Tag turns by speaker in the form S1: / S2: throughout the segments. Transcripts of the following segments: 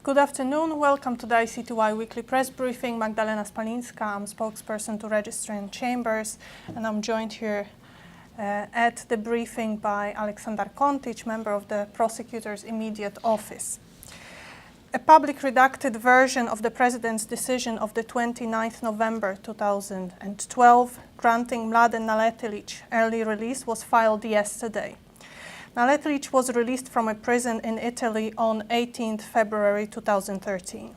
S1: Good afternoon. Welcome to the ICTY weekly press briefing. Magdalena Spalinska, I'm spokesperson to Registrant Chambers, and I'm joined here at the briefing by Aleksandar Kontic, member of the prosecutor's immediate office. A public redacted version of the President's decision of the 29th November 2012 granting Mladen Naletelic early release was filed yesterday. Naletelic was released from a prison in Italy on 18th February 2013.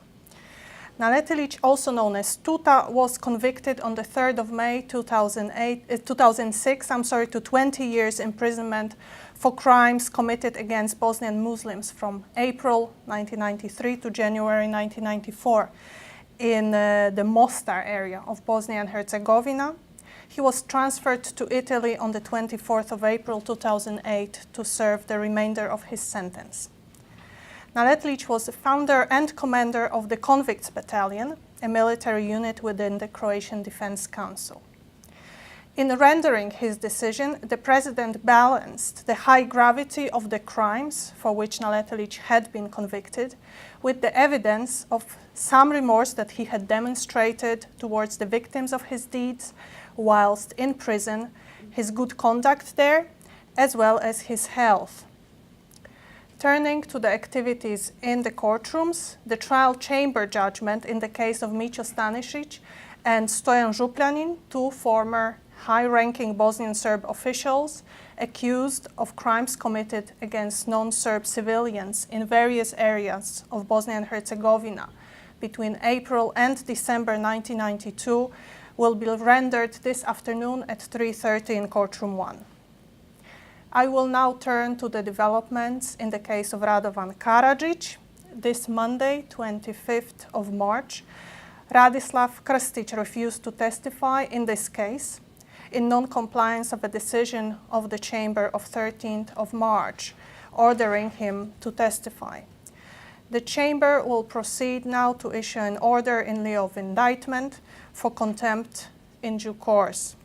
S1: Naletelic, also known as Tuta, was convicted on the 3rd of May 2006 to 20 years imprisonment for crimes committed against Bosnian Muslims from April 1993 to January 1994 in the Mostar area of Bosnia and Herzegovina. He was transferred to Italy on the 24th of April 2008 to serve the remainder of his sentence. Naletelic was the founder and commander of the Convicts Battalion, a military unit within the Croatian Defense Council. In rendering his decision, the President balanced the high gravity of the crimes for which Naletelic had been convicted with the evidence of some remorse that he had demonstrated towards the victims of his deeds whilst in prison, his good conduct there, as well as his health. Turning to the activities in the courtrooms, the trial chamber judgment in the case of Micho Stanisic and Stojan Župljanin, two former high-ranking Bosnian Serb officials accused of crimes committed against non-Serb civilians in various areas of Bosnia and Herzegovina between April and December 1992, will be rendered this afternoon at 3:30 in courtroom 1. I will now turn to the developments in the case of Radovan Karadzic. This Monday, 25th of March, Radislav Krstić refused to testify in this case in non-compliance of a decision of the Chamber of 13th of March, ordering him to testify. The Chamber will proceed now to issue an order in lieu of indictment for contempt in due course.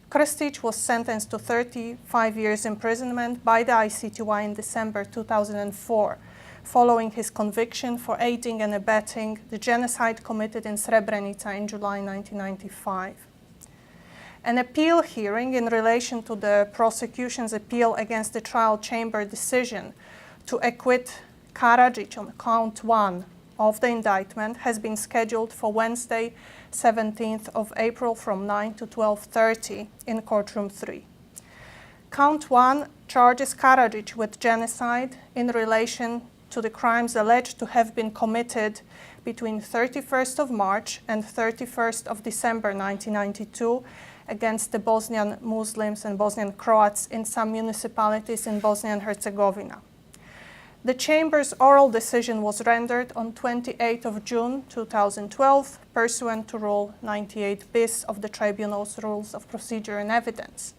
S1: Krstić was sentenced to 35 years imprisonment by the ICTY in December 2004, following his conviction for aiding and abetting the genocide committed in Srebrenica in July 1995. An appeal hearing in relation to the prosecution's appeal against the trial chamber decision to acquit Karadzic on count 1 of the indictment has been scheduled for Wednesday, 17th of April from 9 to 12:30 in courtroom 3. Count 1 charges Karadzic with genocide in relation to the crimes alleged to have been committed between 31st of March and 31st of December 1992 against the Bosnian Muslims and Bosnian Croats in some municipalities in Bosnia and Herzegovina. The Chamber's oral decision was rendered on 28th of June 2012, pursuant to Rule 98 bis of the Tribunal's Rules of Procedure and Evidence,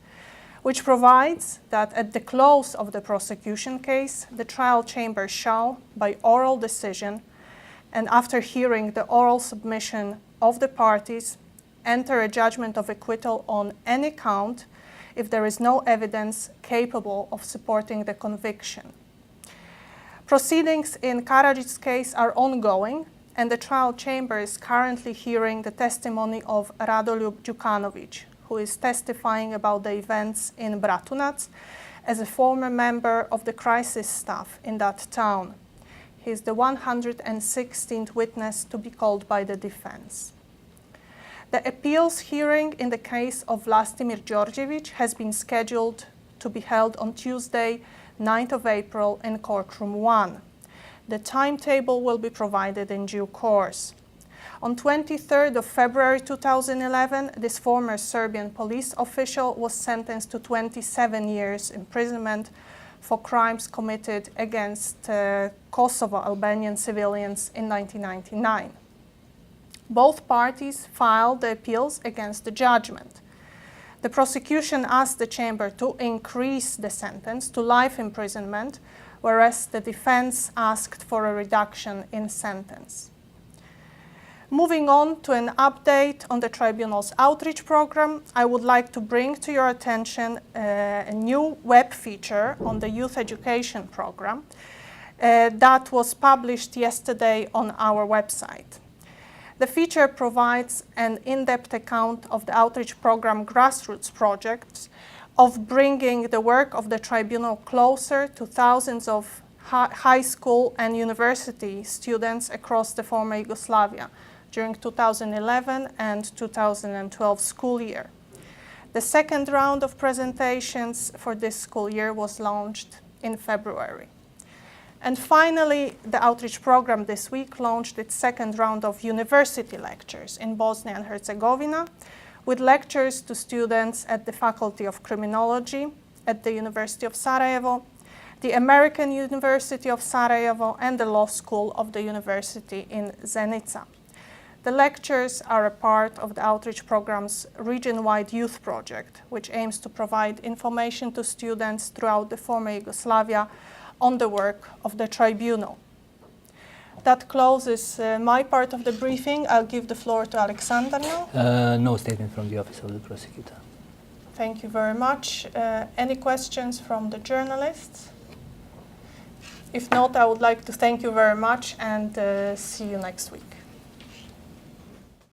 S1: which provides that at the close of the prosecution case, the trial chamber shall, by oral decision, and after hearing the oral submission of the parties, enter a judgment of acquittal on any count if there is no evidence capable of supporting the conviction. Proceedings in Karadzic's case are ongoing, and the trial chamber is currently hearing the testimony of Radoljub Đukanović, who is testifying about the events in Bratunac as a former member of the crisis staff in that town. He is the 116th witness to be called by the defense. The appeals hearing in the case of Vlastimir Đorđević has been scheduled to be held on Tuesday, 9th of April in courtroom 1. The timetable will be provided in due course. On 23rd of February 2011, this former Serbian police official was sentenced to 27 years imprisonment for crimes committed against Kosovo Albanian civilians in 1999. Both parties filed the appeals against the judgment. The prosecution asked the chamber to increase the sentence to life imprisonment, whereas the defense asked for a reduction in sentence. Moving on to an update on the tribunal's outreach program, I would like to bring to your attention a new web feature on the youth education program. that was published yesterday on our website. The feature provides an in-depth account of the outreach program grassroots projects of bringing the work of the tribunal closer to thousands of high school and university students across the former Yugoslavia during 2011 and 2012 school year. The second round of presentations for this school year was launched in February. And finally, the outreach program this week launched its second round of university lectures in Bosnia and Herzegovina, with lectures to students at the Faculty of Criminology at the University of Sarajevo, the American University of Sarajevo, and the Law School of the University in Zenica. The lectures are a part of the outreach program's region-wide youth project, which aims to provide information to students throughout the former Yugoslavia on the work of the tribunal. That closes my part of the briefing. I'll give the floor to Alexander now.
S2: No statement from the Office of the Prosecutor.
S1: Thank you very much. Any questions from the journalists? If not, I would like to thank you very much and see you next week.